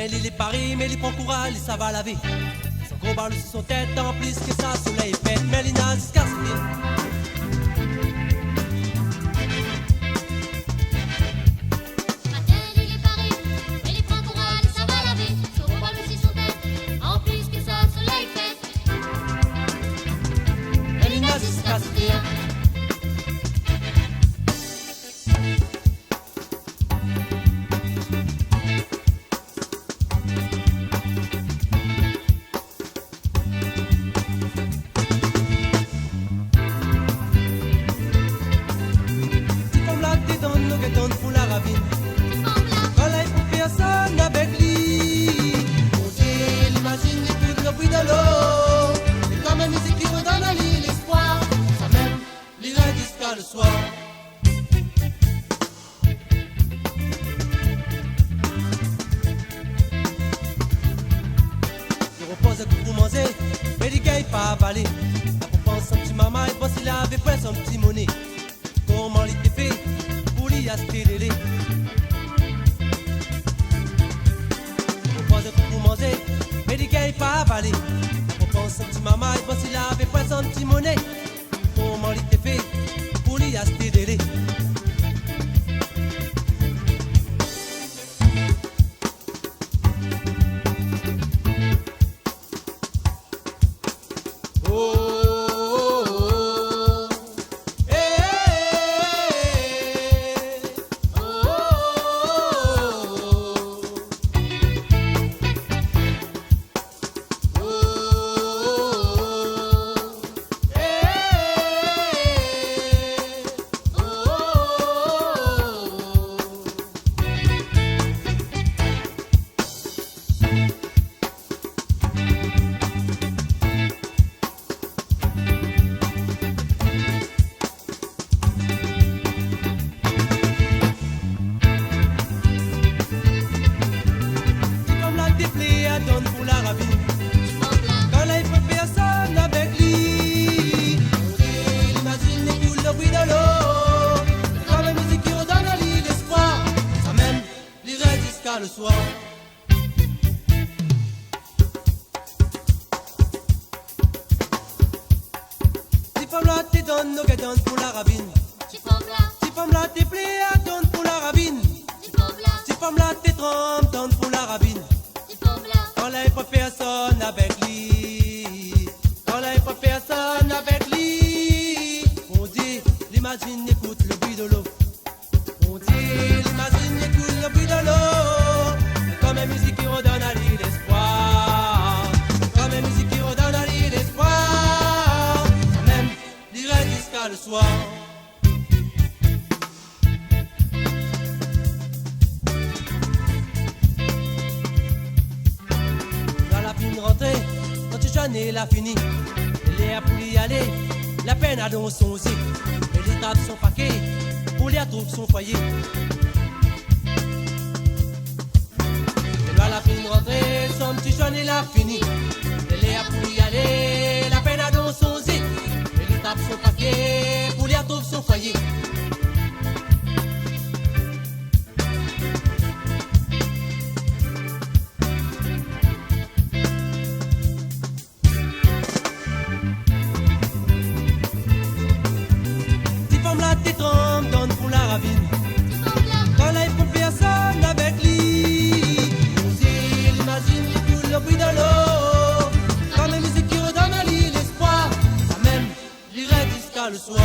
belle, il est Paris, mais il prend courage, il ça va laver. Son gros barre sur son tête, en plus que ça, soleil pète, mais il n'a jusqu'à se dire. Le soir. Il repose pour manger, mais il gagne pas avaler. La pour son petit maman, il pense qu'il avait fait son petit monnaie. Comment il était fait pour lui acheter les laits. Il repose pour manger, mais il gagne pas avaler. La pour son petit maman, il pense qu'il avait fait son petit monnaie. Comment il était fait pour lui acheter des laits. Donne pour la ravine. Quand là il faut personne avec lui. Il imagine les coups le bruit de l'eau. Quand la musique qui redonne à lui l'espoir. Ça mène l'irait jusqu'à le soir. Si femme là t'es donne, nos gars donne pour la ravine. Si femme là t'es plaît, donne pour la ravine. Si femme là t'es trompe, donne pour la ravine. Quand là il faut personne avec lui. Quand là il faut personne avec lui. On dit l'imagine écoute le bruit de l'eau. On dit l'imagine écoute le bruit de l'eau. Comme une musique qui redonne à lui l'espoir. Comme une musique qui redonne à lui l'espoir. Même l'irait jusqu'à le soir. Rentrée, quand tu jeune et l'a fini. Elle est à pour y aller, la peine a dans son zik. Elle est tape son paquet, pour lui trouve son foyer. Elle va la fin rentrer, son petit jeune et l'a fini. Elle est à pour y aller, la peine a dans son zik. Elle est tape son paquet, pour lui trouve son foyer. Donne pour la ravine. Quand là il faut personne avec lui. Il imagine les coups le bruit de l'eau. Comme une musique qui redonne à lui l'espoir. Ça même l'irait jusqu'à le soir.